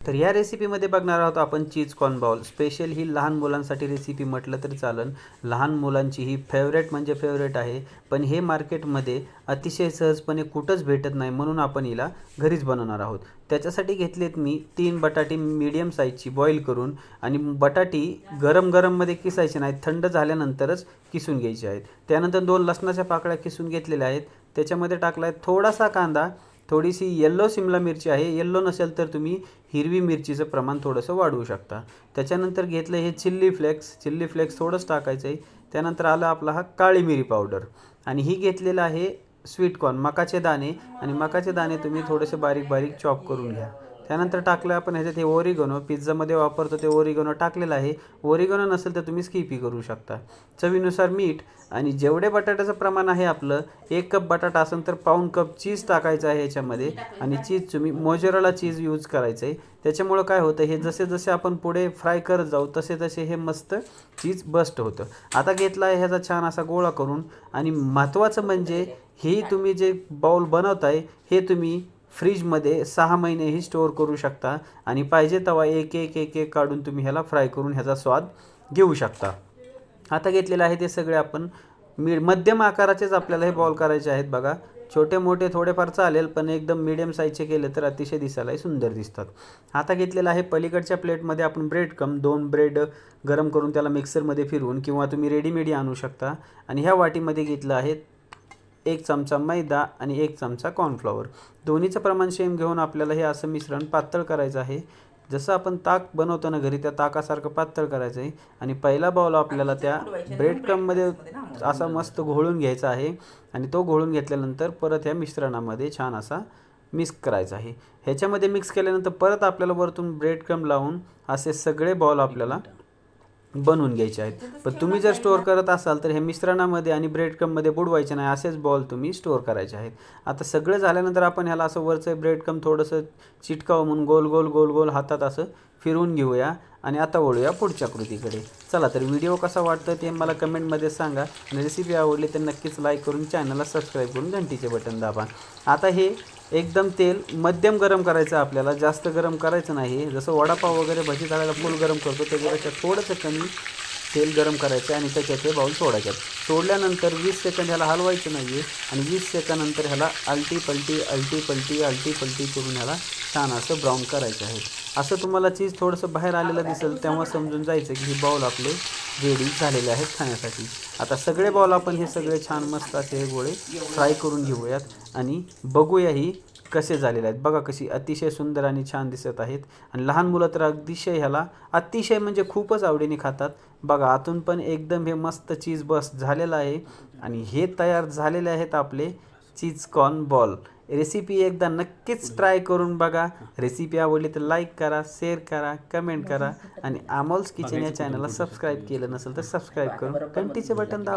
तर या रेसिपीमध्ये बघणार आहोत आपण चीज कॉर्न बाउल. स्पेशल ही लहान मुलांसाठी रेसिपी म्हटलं तरी चालेल. लहान मुलांची ही फेवरेट म्हणजे फेवरेट आहे. पण हे मार्केटमध्ये अतिशय सहजपणे कुठंच भेटत नाही, म्हणून आपण हिला घरीच बनवणार आहोत. त्याच्यासाठी घेतलेत मी 3 बटाटे मीडियम साईजची बॉईल करून, आणि बटाटी गरम गरममध्ये किसायचे नाहीत, थंड झाल्यानंतरच किसून घ्यायचे आहेत. त्यानंतर 2 लसणाच्या पाकळ्या किसून घेतलेल्या आहेत. त्याच्यामध्ये टाकला आहे थोडासा कांदा, थोडीशी येल्लो शिमला मिरची आहे. येल्लो नसेल तर तुम्ही हिरवी मिरचीचं प्रमाण थोडंसं वाढवू शकता. त्याच्यानंतर घेतलं हे चिल्ली फ्लेक्स थोडंच टाकायचं आहे. त्यानंतर आलं आपला हा काळी मिरी पावडर, आणि ही घेतलेलं आहे स्वीट कॉर्न मकाचे दाणे, आणि मकाचे दाणे तुम्ही थोडेसे बारीक बारीक चॉप करून घ्या. त्यानंतर टाकलं आपण ह्याच्यात हे ओरिगनो, पिझ्झामध्ये वापरतो ते ओरिगनो टाकलेलं आहे. ओरिगनो नसेल तर तुम्ही स्किपही करू शकता. चवीनुसार मीठ, आणि जेवढे बटाट्याचं प्रमाण आहे आपलं 1 कप बटाटा असेल तर पाऊण कप चीज टाकायचं आहे ह्याच्यामध्ये. आणि चीज तुम्ही मोझरेला चीज यूज करायचं आहे. त्याच्यामुळं काय होतं, हे जसे जसे आपण पुढे फ्राय करत जाऊ तसे तसे हे मस्त चीज बस्ट होतं. आता घेतला आहे ह्याचा छान असा गोळा करून, आणि महत्त्वाचं म्हणजे हे तुम्ही जे बाउल बनवताय हे तुम्ही फ्रीजमध्ये 6 महिनेही स्टोअर करू शकता, आणि पाहिजे तेव्हा एक एक एक एक काढून तुम्ही ह्याला फ्राय करून ह्याचा स्वाद घेऊ शकता. आता घेतलेलं आहे ते सगळे आपण मध्यम आकाराचेच आपल्याला हे बॉल करायचे आहेत. बघा, छोटे मोठे थोडेफार चालेल, पण एकदम मीडियम साईजचे केले तर अतिशय दिसायलाही सुंदर दिसतात. आता घेतलेलं आहे पलीकडच्या प्लेटमध्ये आपण ब्रेड 2 ब्रेड गरम करून त्याला मिक्सरमध्ये फिरवून, किंवा तुम्ही रेडीमेड आणू शकता. आणि ह्या वाटीमध्ये घेतलं आहे 1 चमचा मैदा आणि 1 चमचा कॉर्नफ्लॉवर. दोन्हीचं प्रमाण सेम घेऊन आपल्याला हे असं मिश्रण पातळ करायचं आहे. जसं आपण ताक बनवतो ना घरी, त्या ताकासारखं पातळ करायचं आहे. आणि पहिला बाउल आपल्याला त्या ब्रेड क्रममध्ये असा मस्त घोळून घ्यायचा आहे, आणि तो घोळून घेतल्यानंतर परत ह्या मिश्रणामध्ये छान असा मिक्स करायचा आहे. ह्याच्यामध्ये मिक्स केल्यानंतर परत आपल्याला वरतून ब्रेड क्रम लावून असे सगळे बॉल आपल्याला बनवून घ्यायचे आहेत. पण तुम्ही जर स्टोअर करत असाल तर हे मिश्रणामध्ये आणि ब्रेड क्रममध्ये बुडवायचे नाही, असेच बॉल तुम्ही स्टोअर करायचे आहेत. आता सगळं झाल्यानंतर आपण ह्याला असं वरचं ब्रेड क्रम थोडंसं चिटकावं म्हणून गोल गोल गोल गोल हातात असं फिरवून घेऊया. आणि आता वळूया पुढच्या कृतीकडे. चला तर व्हिडिओ कसा वाटतं ते मला कमेंटमध्ये सांगा, आणि रेसिपी आवडली तर नक्कीच लाईक करून चॅनलला सबस्क्राईब करून घंटीचे बटन दाबा. आता हे एकदम तेल मध्यम गरम करायचं आपल्याला, जास्त गरम करायचं नाही. जसं वडापाव वगैरे भजी तळायला फुल गरम करतो त्याच्यापेक्षा थोडंसं कमी तेल गरम करायचं, आणि त्याच्यात हे बाउल सोडायच्यात. सोडल्यानंतर 20 सेकंद ह्याला हलवायचं नाही आहे, आणि 20 सेकंदानंतर ह्याला आलटी पलटी करून ह्याला छान असं ब्राऊन करायचं आहे. असं तुम्हाला चीज थोडंसं बाहेर आलेलं दिसेल तेव्हा समजून जायचं की हे बाउल आपले रेडी झालेले आहेत खाण्यासाठी. आता सगळे बाउल आपण हे सगळे छान मस्त असे हे गोळे फ्राय करून घेऊयात, आणि बघूया ही कसे झालेले आहेत. बघा कशी अतिशय सुंदर आणि छान दिसत आहेत. आणि लहान मुलं तर अतिशय म्हणजे खूपच आवडीने खातात. बघा, आतून पण एकदम हे मस्त चीज बस झालेलं आहे. आणि हे तयार झालेले आहेत आपले चीज कॉर्न बॉल. रेसिपी एकदा नक्कीच ट्राय करून बघा. रेसिपी आवडली तर लाईक करा, शेअर करा, कमेंट करा, आणि अमोल्स किचन या चॅनलला सबस्क्राईब केलं नसेल तर सबस्क्राईब करून घंटीचे बटन दाबा.